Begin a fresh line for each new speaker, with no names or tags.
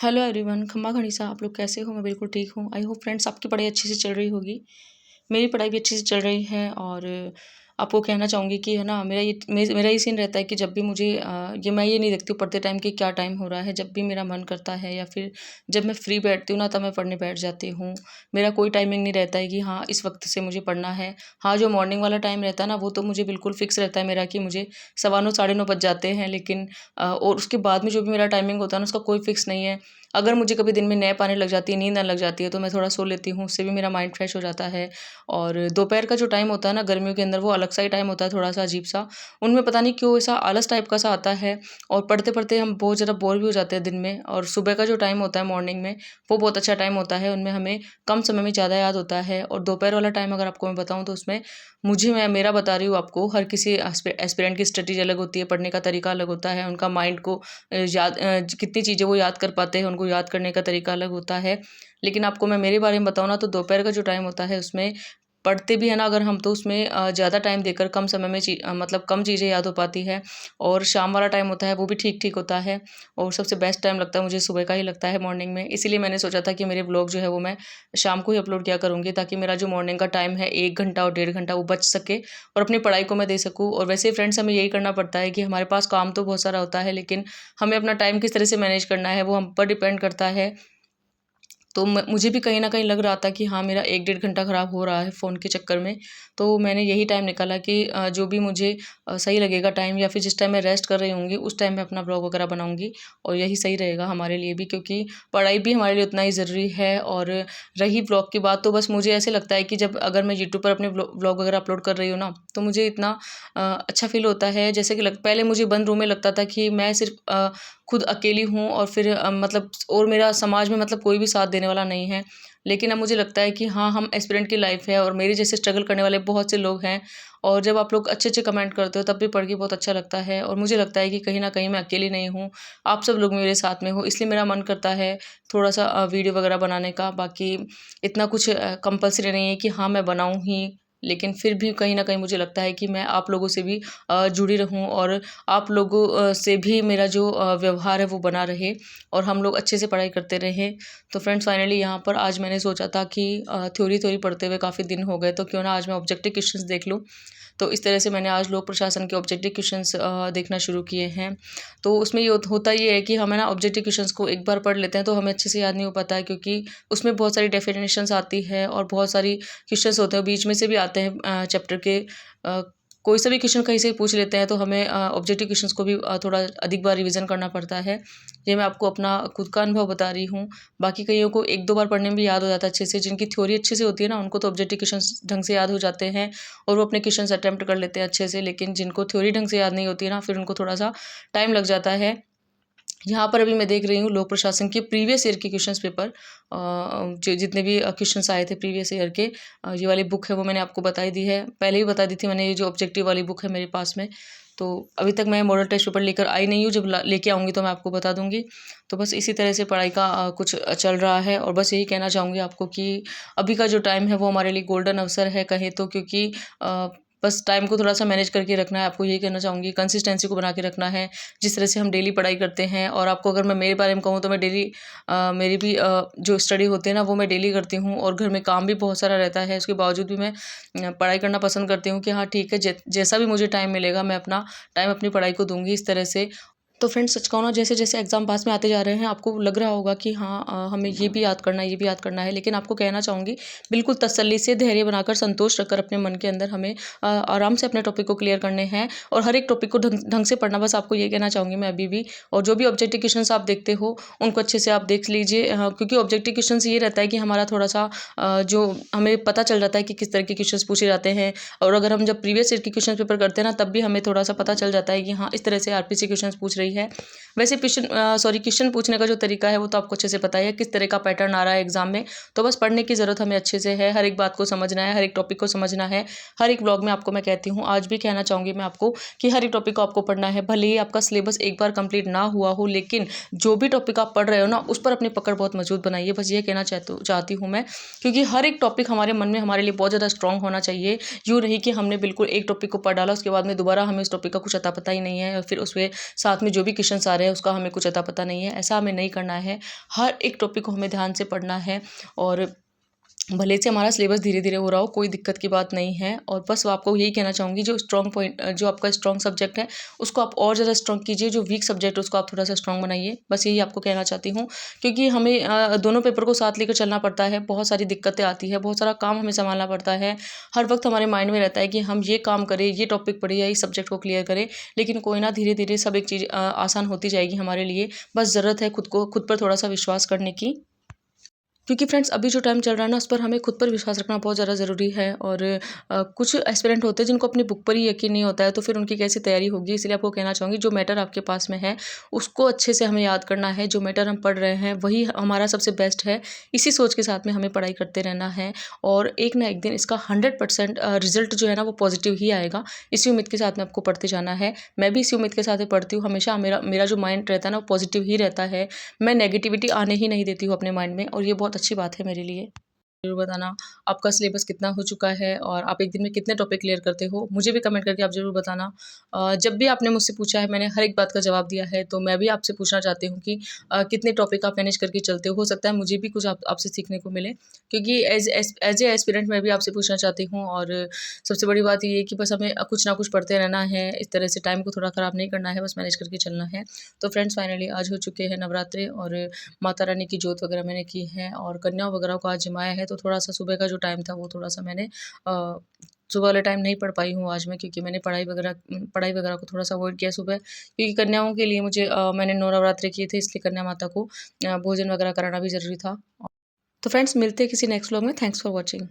Hello everyone, खम्मा घनीसा। आप लोग कैसे हो? मैं बिल्कुल ठीक हूँ। आई होप फ्रेंड्स आपकी पढ़ाई अच्छे से चल रही होगी। मेरी पढ़ाई भी अच्छे से चल रही है और आपको कहना चाहूँगी कि है ना, मेरा ये सीन रहता है कि जब भी मुझे मैं ये नहीं देखती हूँ पढ़ते टाइम कि क्या टाइम हो रहा है। जब भी मेरा मन करता है या फिर जब मैं फ्री बैठती हूँ ना, तब मैं पढ़ने बैठ जाती हूँ। मेरा कोई टाइमिंग नहीं रहता है कि हाँ इस वक्त से मुझे पढ़ना है। हाँ, जो मॉर्निंग वाला टाइम रहता है ना, वो तो मुझे बिल्कुल फिक्स रहता है मेरा कि मुझे 9:15 9:30 बज जाते हैं। लेकिन और उसके बाद में जो भी मेरा टाइमिंग होता है ना, उसका कोई फिक्स नहीं है। अगर मुझे कभी दिन में नैप आने लग जाती है, नींद आने लग जाती है, तो मैं थोड़ा सो लेती हूँ, उससे भी मेरा माइंड फ्रेश हो जाता है। और दोपहर का जो टाइम होता है ना गर्मियों के अंदर, वो अलग सा ही टाइम होता है, थोड़ा सा अजीब सा। उनमें पता नहीं क्यों ऐसा आलस टाइप का सा आता है और पढ़ते पढ़ते हम बहुत ज़्यादा बोर भी हो जाते हैं दिन में। और सुबह का जो टाइम होता है मॉर्निंग में, वो बहुत अच्छा टाइम होता है। उनमें हमें कम समय में ज़्यादा याद होता है। और दोपहर वाला टाइम अगर आपको मैं बताऊँ तो उसमें मैं मेरा बता रही हूँ आपको, हर किसी एस्पिरेंट की स्ट्रेटेजी अलग होती है, पढ़ने का तरीका अलग होता है, उनका माइंड को कितनी चीज़ें वो याद कर पाते हैं, उनको याद करने का तरीका अलग होता है। लेकिन आपको मैं मेरे बारे में बताऊँ ना, तो दोपहर का जो टाइम होता है उसमें पढ़ते भी है ना अगर हम, तो उसमें ज़्यादा टाइम देकर कम समय में मतलब कम चीज़ें याद हो पाती है। और शाम वाला टाइम होता है वो भी ठीक ठीक होता है। और सबसे बेस्ट टाइम लगता है मुझे सुबह का ही लगता है, मॉर्निंग में। इसीलिए मैंने सोचा था कि मेरे ब्लॉग जो है वो मैं शाम को ही अपलोड किया करूँगी, ताकि मेरा जो मॉर्निंग का टाइम है 1 घंटा और 1.5 घंटा वो बच सके और अपनी पढ़ाई को मैं दे सकूँ। और वैसे फ्रेंड्स हमें यही करना पड़ता है कि हमारे पास काम तो बहुत सारा होता है, लेकिन हमें अपना टाइम किस तरह से मैनेज करना है वो हम पर डिपेंड करता है। तो मुझे भी कहीं न कहीं लग रहा था कि हाँ, मेरा 1 डेढ़ घंटा ख़राब हो रहा है फ़ोन के चक्कर में। तो मैंने यही टाइम निकाला कि जो भी मुझे सही लगेगा टाइम, या फिर जिस टाइम मैं रेस्ट कर रही होंगी उस टाइम मैं अपना ब्लॉग वगैरह बनाऊँगी। और यही सही रहेगा हमारे लिए भी, क्योंकि पढ़ाई भी हमारे लिए उतना ही ज़रूरी है। और रही ब्लॉग की बात, तो बस मुझे ऐसे लगता है कि जब अगर मैं यूट्यूब पर अपने व्लॉग वगैरह अपलोड कर रही हूँ ना, तो मुझे इतना अच्छा फ़ील होता है। जैसे कि पहले मुझे बंद रूम में लगता था कि मैं सिर्फ़ खुद अकेली हूँ और फिर मतलब और मेरा समाज में मतलब कोई भी साथ देने वाला नहीं है। लेकिन अब मुझे लगता है कि हाँ, हम एस्पिरेंट की लाइफ़ है और मेरे जैसे स्ट्रगल करने वाले बहुत से लोग हैं। और जब आप लोग अच्छे-अच्छे कमेंट करते हो, तब भी पढ़ के बहुत अच्छा लगता है और मुझे लगता है कि कहीं न कहीं मैं अकेली नहीं हूँ। आप सब लोग मेरे साथ में हो, इसलिए मेरा मन करता है थोड़ा-सा वीडियो वगैरह बनाने का। बाकी इतना कुछ कंपल्सरी नहीं है कि हाँ, मैं बनाऊँ ही। लेकिन फिर भी कहीं न कहीं मुझे लगता है कि मैं आप लोगों से भी जुड़ी रहूँ और आप लोगों से भी मेरा जो व्यवहार है वो बना रहे और हम लोग अच्छे से पढ़ाई करते रहें। तो फ्रेंड्स फाइनली यहाँ पर आज मैंने सोचा था कि थ्योरी पढ़ते हुए काफ़ी दिन हो गए, तो क्यों ना आज मैं ऑब्जेक्टिव क्वेश्चंस देख लूँ। तो इस तरह से मैंने आज लोक प्रशासन के ऑब्जेक्टिव क्वेश्चंस देखना शुरू किए हैं। तो उसमें होता ये है कि हमें ना ऑब्जेक्टिव क्वेश्चंस को एक बार पढ़ लेते हैं तो हमें अच्छे से याद नहीं हो पाता है, क्योंकि उसमें बहुत सारी डेफिनेशंस आती है और बहुत सारी क्वेश्चंस होते हैं, बीच में से भी आते हैं चैप्टर के। अ, कोई सा भी क्वेश्चन कहीं से भी पूछ लेते हैं, तो हमें ऑब्जेक्टिव क्वेश्चंस को भी थोड़ा अधिक बार रिवीजन करना पड़ता है। ये मैं आपको अपना खुद का अनुभव बता रही हूँ। बाकी कईयों को 1-2 बार पढ़ने में भी याद हो जाता है अच्छे से। जिनकी थ्योरी अच्छे से होती है ना, उनको तो ऑब्जेक्टिव क्वेश्चंस ढंग से याद हो जाते हैं और वो अपने क्वेश्चंस अटेम्प्ट कर लेते हैं अच्छे से। लेकिन जिनको थ्योरी ढंग से याद नहीं होती है ना, फिर उनको थोड़ा-सा टाइम लग जाता है। यहाँ पर अभी मैं देख रही हूँ लोक प्रशासन के प्रीवियस ईयर के क्वेश्चंस पेपर, जो जितने भी क्वेश्चंस आए थे प्रीवियस ईयर के, ये वाली बुक है वो मैंने आपको बता ही दी है। पहले ही बता दी थी मैंने, ये जो ऑब्जेक्टिव वाली बुक है मेरे पास में। तो अभी तक मैं मॉडल टेस्ट पेपर लेकर आई नहीं हूँ, जब लेके आऊँगी तो मैं आपको बता दूँगी। तो बस इसी तरह से पढ़ाई का कुछ चल रहा है और बस यही कहना चाहूँगी आपको कि अभी का जो टाइम है वो हमारे लिए गोल्डन अवसर है कहें तो, क्योंकि बस टाइम को थोड़ा-सा मैनेज करके रखना है। आपको यही कहना चाहूँगी, कंसिस्टेंसी को बना के रखना है। जिस तरह से हम डेली पढ़ाई करते हैं, और आपको अगर मैं मेरे बारे में कहूँ तो मैं डेली मेरी भी जो स्टडी होती है ना वो मैं डेली करती हूँ और घर में काम भी बहुत सारा रहता है। उसके बावजूद भी मैं पढ़ाई करना पसंद करती हूँ कि हाँ ठीक है, जैसा भी मुझे टाइम मिलेगा मैं अपना टाइम अपनी पढ़ाई को दूँगी इस तरह से। तो फ्रेंड्स सच कहूँ ना, जैसे-जैसे एग्ज़ाम पास में आते जा रहे हैं, आपको लग रहा होगा कि हाँ हमें ये भी याद करना है, ये भी याद करना है। लेकिन आपको कहना चाहूँगी, बिल्कुल तसल्ली से धैर्य बनाकर, संतोष रखकर अपने मन के अंदर हमें आराम से अपने टॉपिक को क्लियर करने हैं और हर एक टॉपिक को ढंग ढंग से पढ़ना। बस आपको ये कहना चाहूँगी मैं अभी भी। और जो भी ऑब्जेक्टिव क्वेश्चंस आप देखते हो, उनको अच्छे से आप देख लीजिए, क्योंकि ऑब्जेक्टिव क्वेश्चंस ये रहता है कि हमारा थोड़ा-सा जो हमें पता चल जाता है कि किस तरह के क्वेश्चंस पूछे जाते हैं। और अगर हम जब प्रीवियस ईयर के क्वेश्चन पेपर करते हैं ना, तब भी हमें थोड़ा-सा पता चल जाता है कि हाँ, इस तरह से आरपीसी क्वेश्चंस पूछ रही है। वैसे क्वेश्चन पूछने का जो तरीका है वो तो आपको अच्छे से पता ही है, किस तरह का पैटर्न आ रहा है एग्जाम में। तो बस पढ़ने की ज़रूरत हमें अच्छे से है, हर एक बात को समझना है, हर एक टॉपिक को समझना है। हर एक ब्लॉग में आपको मैं कहती हूँ, आज भी कहना चाहूँगी मैं आपको, कि हर एक टॉपिक को आपको पढ़ना है। भले ही आपका सिलेबस एक बार कंप्लीट ना हुआ हो, लेकिन जो भी टॉपिक आप पढ़ रहे हो ना, उस पर अपनी पकड़ बहुत मजबूत बनाइए। बस ये कहना चाहती हूँ मैं, क्योंकि हर एक टॉपिक हमारे मन में हमारे लिए बहुत ज़्यादा स्ट्रांग होना चाहिए। यूँ नहीं कि हमने बिल्कुल एक टॉपिक को पढ़ डाला, उसके बाद में दोबारा हमें उस टॉपिक का कुछ अता पता ही नहीं है और फिर उसमें साथ में जो भी क्वेश्चंस आ रहे हैं उसका हमें कुछ अता पता नहीं है, ऐसा हमें नहीं करना है। हर एक टॉपिक को हमें ध्यान से पढ़ना है और भले से हमारा सिलेबस धीरे-धीरे हो रहा हो, कोई दिक्कत की बात नहीं है। और बस आपको यही कहना चाहूँगी, जो स्ट्रॉन्ग पॉइंट जो आपका स्ट्रॉन्ग सब्जेक्ट है, उसको आप और ज़्यादा स्ट्रॉन्ग कीजिए, जो वीक सब्जेक्ट है उसको आप थोड़ा-सा स्ट्रॉन्ग बनाइए। बस यही आपको कहना चाहती हूँ, क्योंकि हमें दोनों पेपर को साथ लेकर चलना पड़ता है, बहुत सारी दिक्कतें आती हैं, बहुत सारा काम हमें सँभालना पड़ता है। हर वक़्त हमारे माइंड में रहता है कि हम ये काम करें, ये टॉपिक पढ़ें या इस सब्जेक्ट को क्लियर करें, लेकिन कोई ना, धीरे-धीरे सब एक चीज़ आसान होती जाएगी हमारे लिए। बस ज़रूरत है खुद पर थोड़ा-सा विश्वास करने की। क्योंकि फ्रेंड्स अभी जो टाइम चल रहा है ना, उस पर हमें खुद पर विश्वास रखना बहुत ज़्यादा ज़रूरी है। और कुछ एस्पिरेंट होते हैं जिनको अपनी बुक पर ही यकीन नहीं होता है, तो फिर उनकी कैसी तैयारी होगी। इसलिए आपको कहना चाहूँगी, जो मैटर आपके पास में है उसको अच्छे से हमें याद करना है। जो मैटर हम पढ़ रहे हैं वही हमारा सबसे बेस्ट है। इसी सोच के साथ में हमें पढ़ाई करते रहना है और एक ना एक दिन इसका 100% रिजल्ट जो है ना वो पॉजिटिव ही आएगा। इसी उम्मीद के साथ में आपको पढ़ते जाना है। मैं भी इसी उम्मीद के साथ ही पढ़ती हूँ। हमेशा मेरा मेरा जो माइंड रहता है ना वो पॉजिटिव ही रहता है। मैं नेगेटिविटी आने ही नहीं देती हूँ अपने माइंड में, और ये बहुत अच्छी बात है मेरे लिए। ज़रूर बताना आपका सिलेबस कितना हो चुका है और आप एक दिन में कितने टॉपिक क्लियर करते हो, मुझे भी कमेंट करके आप ज़रूर बताना। जब भी आपने मुझसे पूछा है, मैंने हर एक बात का जवाब दिया है, तो मैं भी आपसे पूछना चाहती हूँ कि कितने टॉपिक आप मैनेज करके चलते हो सकता है मुझे भी कुछ आपसे सीखने को मिले, क्योंकि एज ए एस्पिरेंट मैं भी आपसे पूछना चाहती हूँ। और सबसे बड़ी बात ये है कि बस हमें कुछ ना कुछ पढ़ते रहना है, इस तरह से टाइम को थोड़ा ख़राब नहीं करना है, बस मैनेज करके चलना है। तो फ्रेंड्स फाइनली आज हो चुके हैं नवरात्रे और माता रानी की जोत वगैरह मैंने की है और कन्याओं वगैरह को आज जिमाया है, तो थोड़ा-सा सुबह का जो टाइम था वो थोड़ा-सा मैंने सुबह वाले टाइम नहीं पढ़ पाई हूँ आज मैं, क्योंकि मैंने पढ़ाई वगैरह को थोड़ा-सा अवॉइड किया सुबह, क्योंकि कन्याओं के लिए मुझे मैंने 9 नवरात्रे किए थे, इसलिए कन्या माता को भोजन वगैरह कराना भी ज़रूरी था। तो फ्रेंड्स मिलते हैं किसी नेक्स्ट व्लॉग में। Thanks for watching.